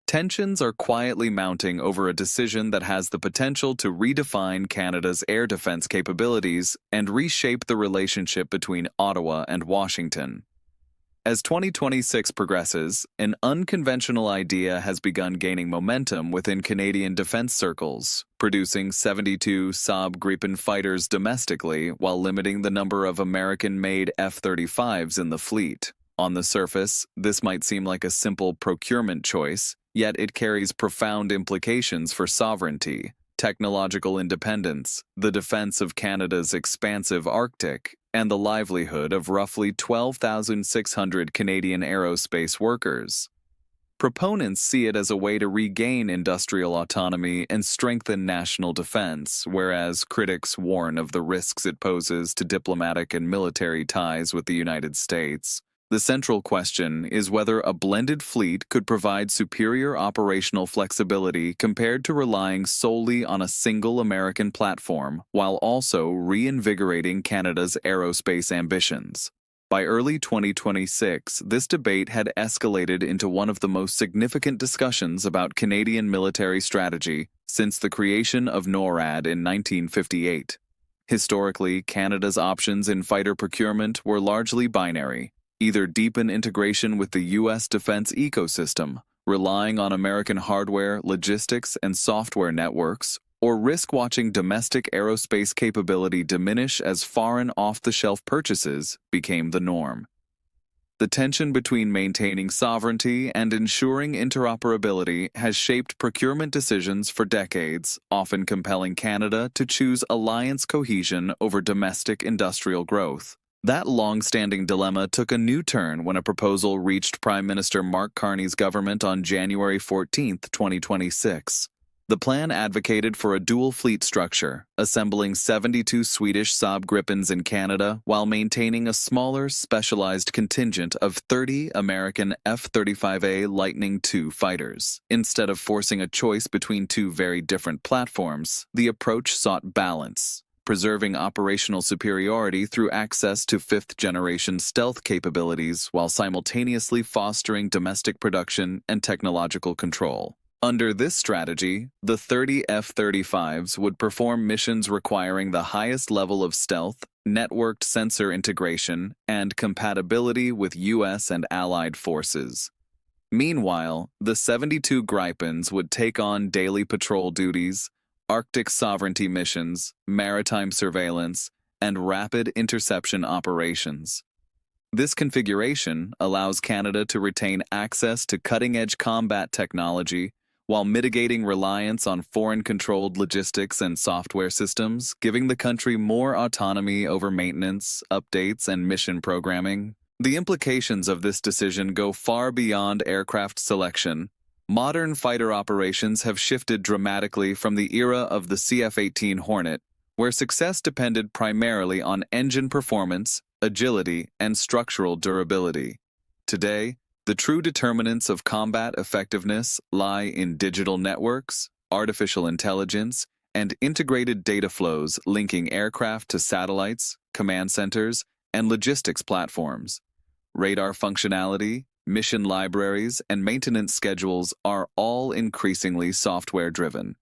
Tensions are quietly mounting over a decision that has the potential to redefine Canada's air defense capabilities and reshape the relationship between Ottawa and Washington. As 2026 progresses, an unconventional idea has begun gaining momentum within Canadian defense circles, producing 72 Saab Gripen fighters domestically while limiting the number of American-made F-35s in the fleet. On the surface, this might seem like a simple procurement choice, yet it carries profound implications for sovereignty, technological independence, the defense of Canada's expansive Arctic, and the livelihood of roughly 12,600 Canadian aerospace workers. Proponents see it as a way to regain industrial autonomy and strengthen national defense, whereas critics warn of the risks it poses to diplomatic and military ties with the United States. The central question is whether a blended fleet could provide superior operational flexibility compared to relying solely on a single American platform, while also reinvigorating Canada's aerospace ambitions. By early 2026, this debate had escalated into one of the most significant discussions about Canadian military strategy since the creation of NORAD in 1958. Historically, Canada's options in fighter procurement were largely binary. Either deepen integration with the U.S. defense ecosystem, relying on American hardware, logistics, and software networks, or risk watching domestic aerospace capability diminish as foreign off-the-shelf purchases became the norm. The tension between maintaining sovereignty and ensuring interoperability has shaped procurement decisions for decades, often compelling Canada to choose alliance cohesion over domestic industrial growth. That long-standing dilemma took a new turn when a proposal reached Prime Minister Mark Carney's government on January 14, 2026. The plan advocated for a dual fleet structure, assembling 72 Swedish Saab Gripens in Canada while maintaining a smaller, specialized contingent of 30 American F-35A Lightning II fighters. Instead of forcing a choice between two very different platforms, the approach sought balance, preserving operational superiority through access to fifth-generation stealth capabilities while simultaneously fostering domestic production and technological control. Under this strategy, the 30 F-35s would perform missions requiring the highest level of stealth, networked sensor integration, and compatibility with U.S. and allied forces. Meanwhile, the 72 Gripens would take on daily patrol duties, Arctic sovereignty missions, maritime surveillance, and rapid interception operations. This configuration allows Canada to retain access to cutting-edge combat technology while mitigating reliance on foreign-controlled logistics and software systems, giving the country more autonomy over maintenance, updates, and mission programming. The implications of this decision go far beyond aircraft selection. Modern fighter operations have shifted dramatically from the era of the CF-18 Hornet, where success depended primarily on engine performance, agility, and structural durability. Today, the true determinants of combat effectiveness lie in digital networks, artificial intelligence, and integrated data flows linking aircraft to satellites, command centers, and logistics platforms. Radar functionality, mission libraries, and maintenance schedules are all increasingly software-driven.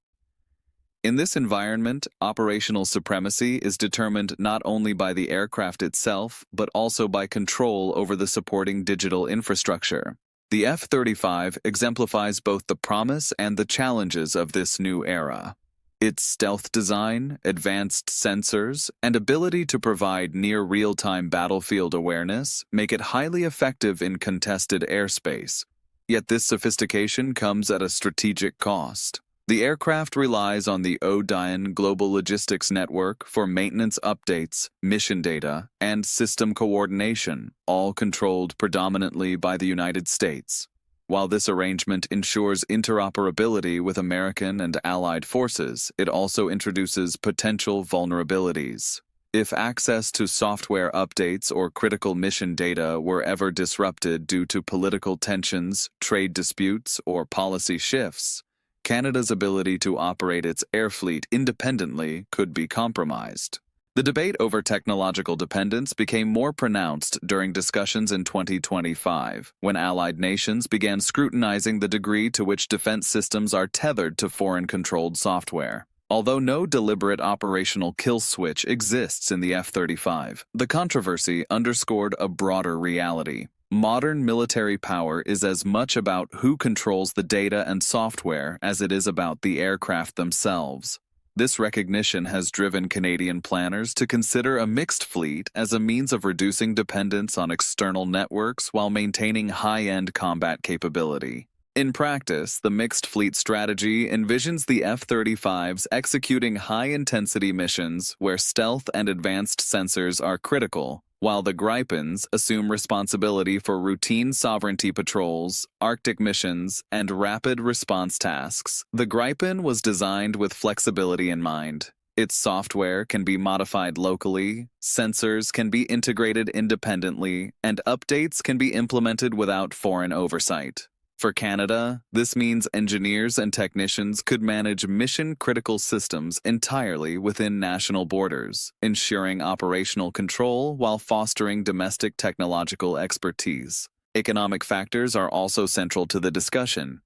In this environment, operational supremacy is determined not only by the aircraft itself, but also by control over the supporting digital infrastructure. The F-35 exemplifies both the promise and the challenges of this new era. Its stealth design, advanced sensors, and ability to provide near real-time battlefield awareness make it highly effective in contested airspace. Yet this sophistication comes at a strategic cost. The aircraft relies on the ODIN Global Logistics Network for maintenance updates, mission data, and system coordination, all controlled predominantly by the United States. While this arrangement ensures interoperability with American and allied forces, it also introduces potential vulnerabilities. If access to software updates or critical mission data were ever disrupted due to political tensions, trade disputes, or policy shifts, Canada's ability to operate its air fleet independently could be compromised. The debate over technological dependence became more pronounced during discussions in 2025, when allied nations began scrutinizing the degree to which defense systems are tethered to foreign-controlled software. Although no deliberate operational kill switch exists in the F-35, the controversy underscored a broader reality. Modern military power is as much about who controls the data and software as it is about the aircraft themselves. This recognition has driven Canadian planners to consider a mixed fleet as a means of reducing dependence on external networks while maintaining high-end combat capability. In practice, the mixed fleet strategy envisions the F-35s executing high-intensity missions where stealth and advanced sensors are critical, while the Gripens assume responsibility for routine sovereignty patrols, Arctic missions, and rapid response tasks. The Gripen was designed with flexibility in mind. Its software can be modified locally, sensors can be integrated independently, and updates can be implemented without foreign oversight. For Canada, this means engineers and technicians could manage mission-critical systems entirely within national borders, ensuring operational control while fostering domestic technological expertise. Economic factors are also central to the discussion.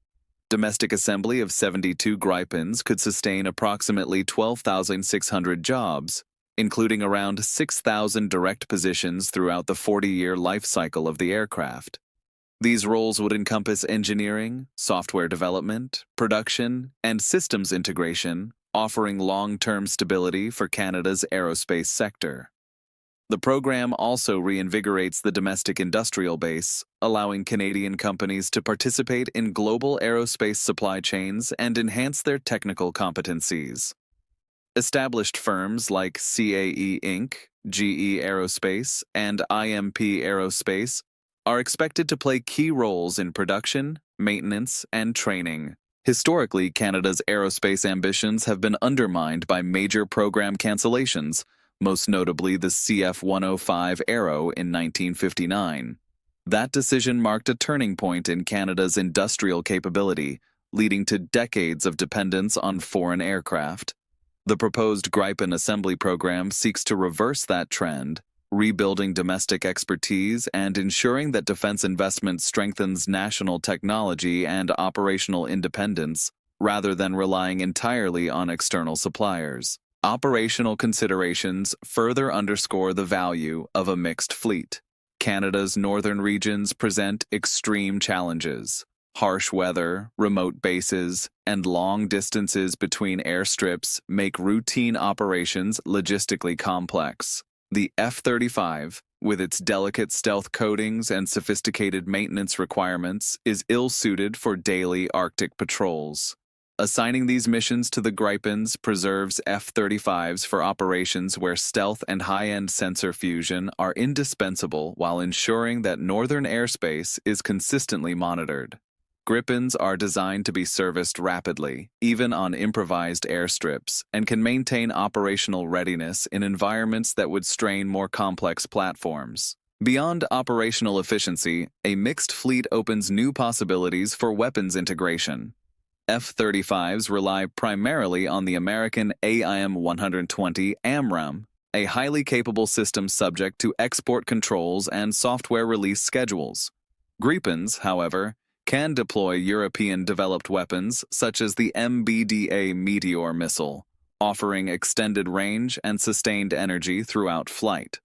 Domestic assembly of 72 Gripens could sustain approximately 12,600 jobs, including around 6,000 direct positions throughout the 40-year life cycle of the aircraft. These roles would encompass engineering, software development, production, and systems integration, offering long-term stability for Canada's aerospace sector. The program also reinvigorates the domestic industrial base, allowing Canadian companies to participate in global aerospace supply chains and enhance their technical competencies. Established firms like CAE Inc., GE Aerospace, and IMP Aerospace are expected to play key roles in production, maintenance, and training. Historically, Canada's aerospace ambitions have been undermined by major program cancellations, most notably the CF-105 Aero in 1959. That decision marked a turning point in Canada's industrial capability, leading to decades of dependence on foreign aircraft. The proposed Gripen assembly program seeks to reverse that trend, rebuilding domestic expertise and ensuring that defense investment strengthens national technology and operational independence, rather than relying entirely on external suppliers. Operational considerations further underscore the value of a mixed fleet. Canada's northern regions present extreme challenges. Harsh weather, remote bases, and long distances between airstrips make routine operations logistically complex. The F-35, with its delicate stealth coatings and sophisticated maintenance requirements, is ill-suited for daily Arctic patrols. Assigning these missions to the Gripens preserves F-35s for operations where stealth and high-end sensor fusion are indispensable while ensuring that northern airspace is consistently monitored. Gripens are designed to be serviced rapidly, even on improvised airstrips, and can maintain operational readiness in environments that would strain more complex platforms. Beyond operational efficiency, a mixed fleet opens new possibilities for weapons integration. F-35s rely primarily on the American AIM-120 AMRAAM, a highly capable system subject to export controls and software release schedules. Gripens, however, can deploy European-developed weapons such as the MBDA Meteor missile, offering extended range and sustained energy throughout flight.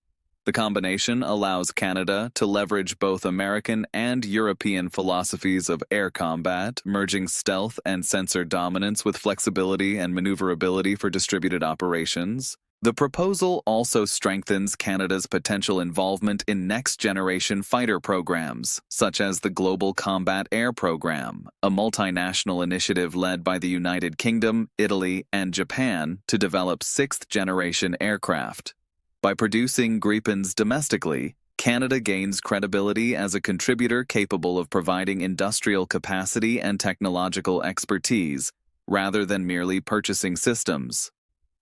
The combination allows Canada to leverage both American and European philosophies of air combat, merging stealth and sensor dominance with flexibility and maneuverability for distributed operations. The proposal also strengthens Canada's potential involvement in next-generation fighter programs, such as the Global Combat Air Program, a multinational initiative led by the United Kingdom, Italy, and Japan to develop sixth-generation aircraft. By producing Gripens domestically, Canada gains credibility as a contributor capable of providing industrial capacity and technological expertise, rather than merely purchasing systems.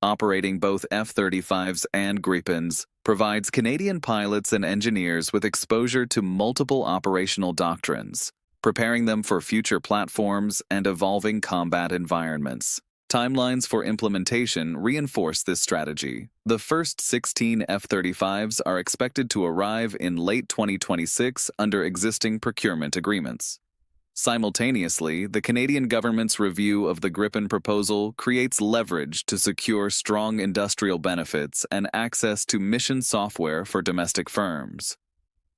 Operating both F-35s and Gripens provides Canadian pilots and engineers with exposure to multiple operational doctrines, preparing them for future platforms and evolving combat environments. Timelines for implementation reinforce this strategy. The first 16 F-35s are expected to arrive in late 2026 under existing procurement agreements. Simultaneously, the Canadian government's review of the Gripen proposal creates leverage to secure strong industrial benefits and access to mission software for domestic firms.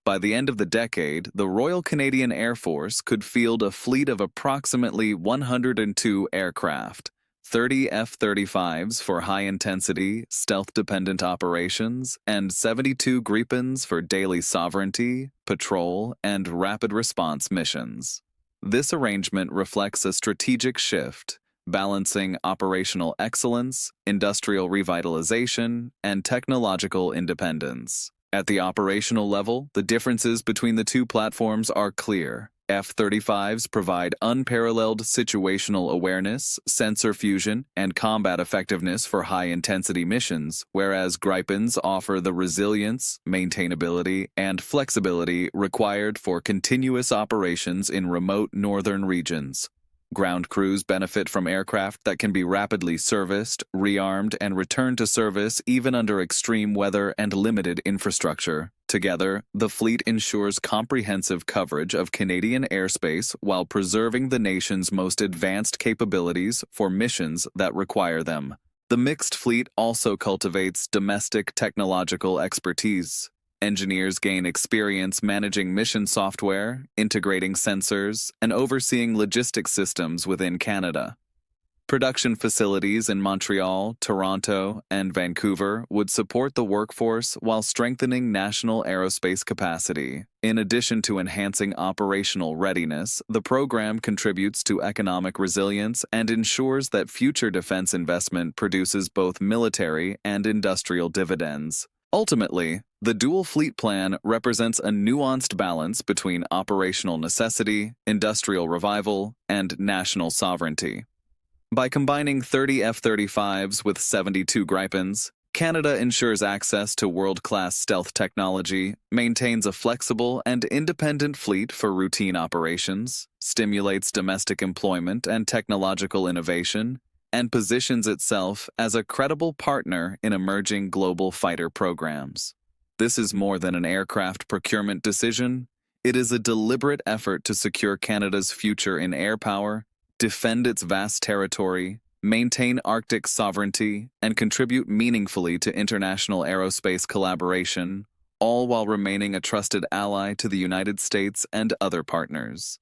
By the end of the decade, the Royal Canadian Air Force could field a fleet of approximately 102 aircraft, 30 F-35s for high-intensity, stealth-dependent operations, and 72 Gripens for daily sovereignty, patrol, and rapid response missions. This arrangement reflects a strategic shift, balancing operational excellence, industrial revitalization, and technological independence. At the operational level, the differences between the two platforms are clear. F-35s provide unparalleled situational awareness, sensor fusion, and combat effectiveness for high-intensity missions, whereas Gripens offer the resilience, maintainability, and flexibility required for continuous operations in remote northern regions. Ground crews benefit from aircraft that can be rapidly serviced, rearmed, and returned to service even under extreme weather and limited infrastructure. Together, the fleet ensures comprehensive coverage of Canadian airspace while preserving the nation's most advanced capabilities for missions that require them. The mixed fleet also cultivates domestic technological expertise. Engineers gain experience managing mission software, integrating sensors, and overseeing logistics systems within Canada. Production facilities in Montreal, Toronto, and Vancouver would support the workforce while strengthening national aerospace capacity. In addition to enhancing operational readiness, the program contributes to economic resilience and ensures that future defense investment produces both military and industrial dividends. Ultimately, the dual fleet plan represents a nuanced balance between operational necessity, industrial revival, and national sovereignty. By combining 30 F-35s with 72 Gripens, Canada ensures access to world-class stealth technology, maintains a flexible and independent fleet for routine operations, stimulates domestic employment and technological innovation, and positions itself as a credible partner in emerging global fighter programs. This is more than an aircraft procurement decision. It is a deliberate effort to secure Canada's future in air power, defend its vast territory, maintain Arctic sovereignty, and contribute meaningfully to international aerospace collaboration, all while remaining a trusted ally to the United States and other partners.